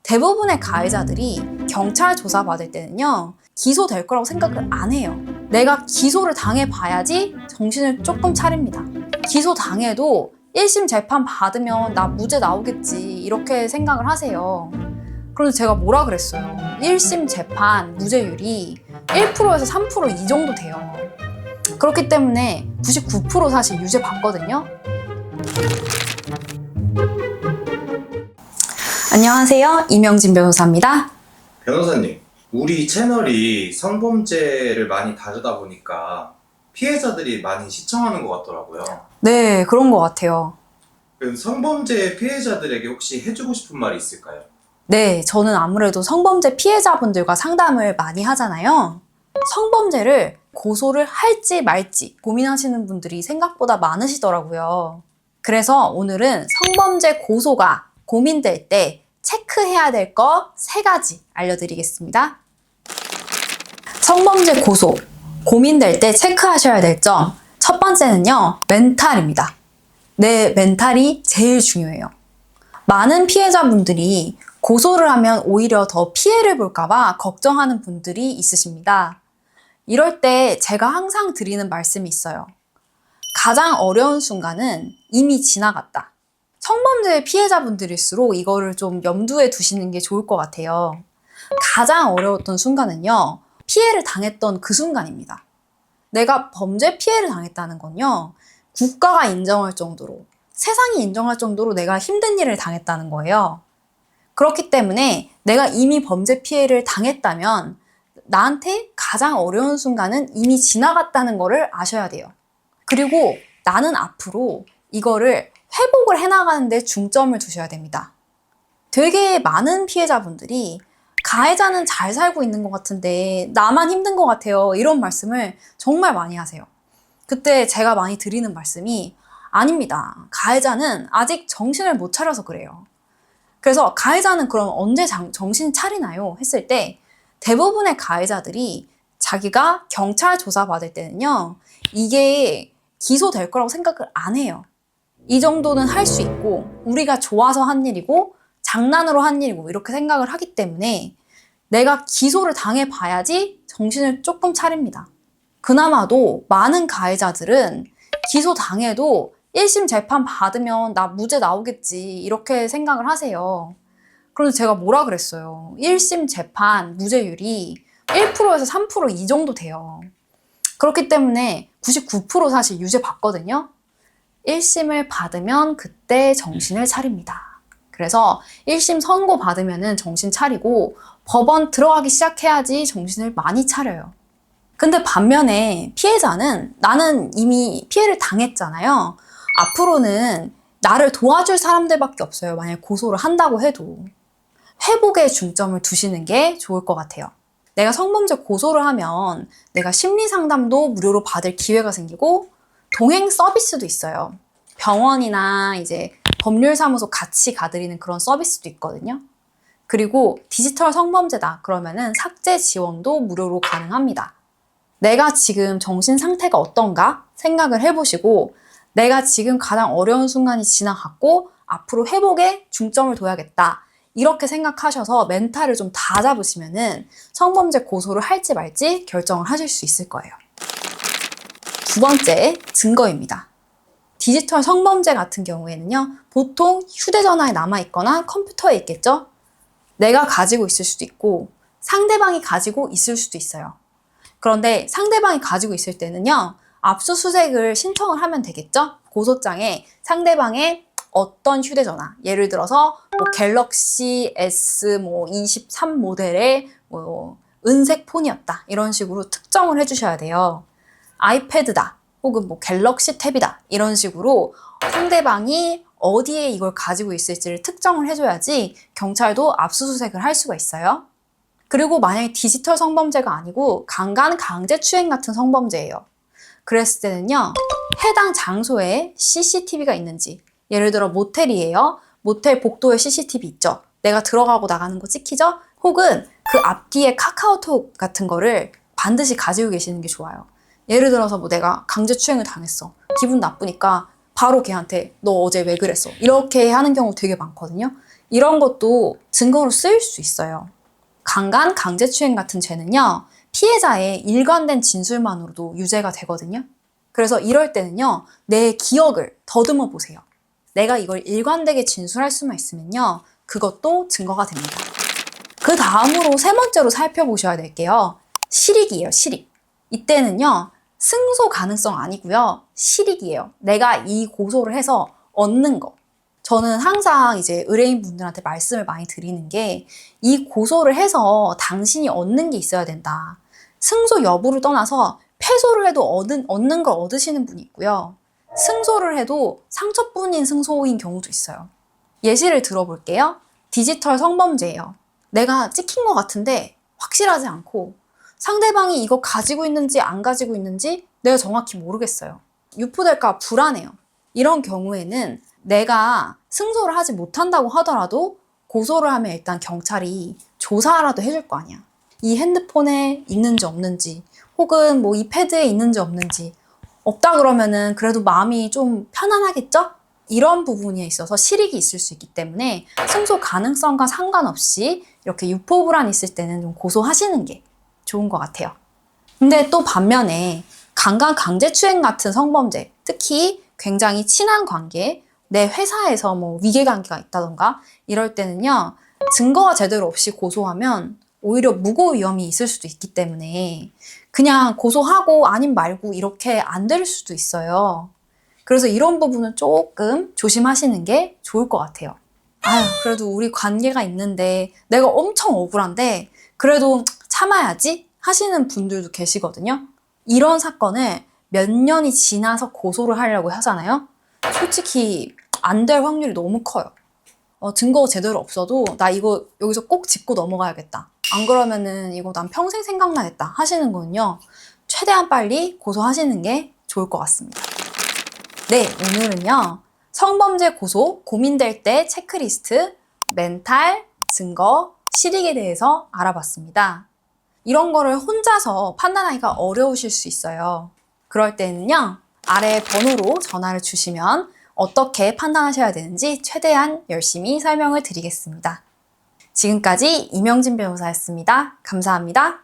대부분의 가해자들이 경찰 조사받을 때는요, 기소될 거라고 생각을 안 해요. 내가 기소를 당해봐야지 정신을 조금 차립니다. 기소 당해도 1심 재판 받으면 나 무죄 나오겠지 이렇게 생각을 하세요. 그런데 제가 뭐라 그랬어요? 1심 재판 무죄율이 1%에서 3% 이 정도 돼요. 그렇기 때문에 99% 사실 유죄 받거든요. 안녕하세요. 이명진 변호사입니다. 변호사님, 우리 채널이 성범죄를 많이 다루다 보니까 피해자들이 많이 시청하는 것 같더라고요. 네, 그런 것 같아요. 그럼 성범죄 피해자들에게 혹시 해주고 싶은 말이 있을까요? 네, 저는 아무래도 성범죄 피해자분들과 상담을 많이 하잖아요. 성범죄를 고소를 할지 말지 고민하시는 분들이 생각보다 많으시더라고요. 그래서 오늘은 성범죄 고소가 고민될 때 체크해야 될 거 3가지 알려드리겠습니다. 성범죄 고소, 고민될 때 체크하셔야 될 점, 첫 번째는요, 멘탈입니다. 내 멘탈이 제일 중요해요. 많은 피해자분들이 고소를 하면 오히려 더 피해를 볼까봐 걱정하는 분들이 있으십니다. 이럴 때 제가 항상 드리는 말씀이 있어요. 가장 어려운 순간은 이미 지나갔다. 성범죄 피해자분들일수록 이거를 좀 염두에 두시는 게 좋을 것 같아요. 가장 어려웠던 순간은요, 피해를 당했던 그 순간입니다. 내가 범죄 피해를 당했다는 건요, 국가가 인정할 정도로, 세상이 인정할 정도로 내가 힘든 일을 당했다는 거예요. 그렇기 때문에 내가 이미 범죄 피해를 당했다면 나한테 가장 어려운 순간은 이미 지나갔다는 거를 아셔야 돼요. 그리고 나는 앞으로 이거를 회복을 해나가는 데 중점을 두셔야 됩니다. 되게 많은 피해자분들이 가해자는 잘 살고 있는 것 같은데 나만 힘든 것 같아요. 이런 말씀을 정말 많이 하세요. 그때 제가 많이 드리는 말씀이 아닙니다. 가해자는 아직 정신을 못 차려서 그래요. 그래서 가해자는 그럼 언제 정신 차리나요? 했을 때 대부분의 가해자들이 자기가 경찰 조사받을 때는요, 이게 기소될 거라고 생각을 안 해요. 이 정도는 할 수 있고 우리가 좋아서 한 일이고 장난으로 한 일이고 이렇게 생각을 하기 때문에 내가 기소를 당해봐야지 정신을 조금 차립니다. 그나마도 많은 가해자들은 기소 당해도 1심 재판 받으면 나 무죄 나오겠지 이렇게 생각을 하세요. 그런데 제가 뭐라 그랬어요? 1심 재판 무죄율이 1%에서 3% 이 정도 돼요. 그렇기 때문에 99% 사실 유죄 받거든요. 1심을 받으면 그때 정신을 차립니다. 그래서 1심 선고 받으면 정신 차리고 법원 들어가기 시작해야지 정신을 많이 차려요. 근데 반면에 피해자는 나는 이미 피해를 당했잖아요. 앞으로는 나를 도와줄 사람들밖에 없어요. 만약 고소를 한다고 해도. 회복에 중점을 두시는 게 좋을 것 같아요. 내가 성범죄 고소를 하면 내가 심리 상담도 무료로 받을 기회가 생기고 동행 서비스도 있어요. 병원이나 이제 법률사무소 같이 가드리는 그런 서비스도 있거든요. 그리고 디지털 성범죄다 그러면은 삭제 지원도 무료로 가능합니다. 내가 지금 정신 상태가 어떤가 생각을 해보시고 내가 지금 가장 어려운 순간이 지나갔고 앞으로 회복에 중점을 둬야겠다. 이렇게 생각하셔서 멘탈을 좀 다잡으시면은 성범죄 고소를 할지 말지 결정을 하실 수 있을 거예요. 두 번째, 증거입니다. 디지털 성범죄 같은 경우에는요, 보통 휴대전화에 남아있거나 컴퓨터에 있겠죠? 내가 가지고 있을 수도 있고 상대방이 가지고 있을 수도 있어요. 그런데 상대방이 가지고 있을 때는요, 압수수색을 신청을 하면 되겠죠? 고소장에 상대방의 어떤 휴대전화, 예를 들어서 뭐 갤럭시 S23 모델의 은색 폰이었다 이런 식으로 특정을 해주셔야 돼요. 아이패드다 혹은 뭐 갤럭시 탭이다 이런 식으로 상대방이 어디에 이걸 가지고 있을지를 특정을 해줘야지 경찰도 압수수색을 할 수가 있어요. 그리고 만약에 디지털 성범죄가 아니고 강간 강제추행 같은 성범죄예요. 그랬을 때는요, 해당 장소에 CCTV가 있는지, 예를 들어 모텔이에요. 모텔 복도에 CCTV 있죠. 내가 들어가고 나가는 거 찍히죠? 혹은 그 앞뒤에 카카오톡 같은 거를 반드시 가지고 계시는 게 좋아요. 예를 들어서 뭐 내가 강제추행을 당했어. 기분 나쁘니까 바로 걔한테 너 어제 왜 그랬어? 이렇게 하는 경우 되게 많거든요. 이런 것도 증거로 쓰일 수 있어요. 강간, 강제추행 같은 죄는요, 피해자의 일관된 진술만으로도 유죄가 되거든요. 그래서 이럴 때는요, 내 기억을 더듬어 보세요. 내가 이걸 일관되게 진술할 수만 있으면요, 그것도 증거가 됩니다. 그 다음으로 세 번째로 살펴보셔야 될게요. 실익이에요, 실익. 이때는요, 승소 가능성 아니고요, 실익이에요. 내가 이 고소를 해서 얻는 거. 저는 항상 이제 의뢰인분들한테 말씀을 많이 드리는 게, 이 고소를 해서 당신이 얻는 게 있어야 된다. 승소 여부를 떠나서 패소를 해도 얻는 걸 얻으시는 분이 있고요. 승소를 해도 상처뿐인 승소인 경우도 있어요. 예시를 들어볼게요. 디지털 성범죄예요. 내가 찍힌 것 같은데 확실하지 않고 상대방이 이거 가지고 있는지 안 가지고 있는지 내가 정확히 모르겠어요. 유포될까 불안해요. 이런 경우에는 내가 승소를 하지 못한다고 하더라도 고소를 하면 일단 경찰이 조사라도 해줄 거 아니야. 이 핸드폰에 있는지 없는지, 혹은 뭐 이 패드에 있는지 없는지, 없다 그러면은 그래도 마음이 좀 편안하겠죠? 이런 부분에 있어서 실익이 있을 수 있기 때문에 승소 가능성과 상관없이 이렇게 유포 불안 있을 때는 좀 고소하시는 게 좋은 것 같아요. 근데 또 반면에 강간, 강제추행 같은 성범죄, 특히 굉장히 친한 관계, 내 회사에서 뭐 위계관계가 있다던가 이럴 때는요, 증거가 제대로 없이 고소하면 오히려 무고 위험이 있을 수도 있기 때문에 그냥 고소하고 아님 말고 이렇게 안 될 수도 있어요. 그래서 이런 부분은 조금 조심하시는 게 좋을 것 같아요. 아유, 그래도 우리 관계가 있는데 내가 엄청 억울한데 그래도 참아야지 하시는 분들도 계시거든요. 이런 사건을 몇 년이 지나서 고소를 하려고 하잖아요. 솔직히 안 될 확률이 너무 커요. 증거가 제대로 없어도 나 이거 여기서 꼭 짚고 넘어가야겠다. 안 그러면은 이거 난 평생 생각나겠다 하시는 거는요, 최대한 빨리 고소하시는 게 좋을 것 같습니다. 네, 오늘은요, 성범죄 고소, 고민될 때 체크리스트, 멘탈, 증거, 실익에 대해서 알아봤습니다. 이런 거를 혼자서 판단하기가 어려우실 수 있어요. 그럴 때는요, 아래 번호로 전화를 주시면 어떻게 판단하셔야 되는지 최대한 열심히 설명을 드리겠습니다. 지금까지 이명진 변호사였습니다. 감사합니다.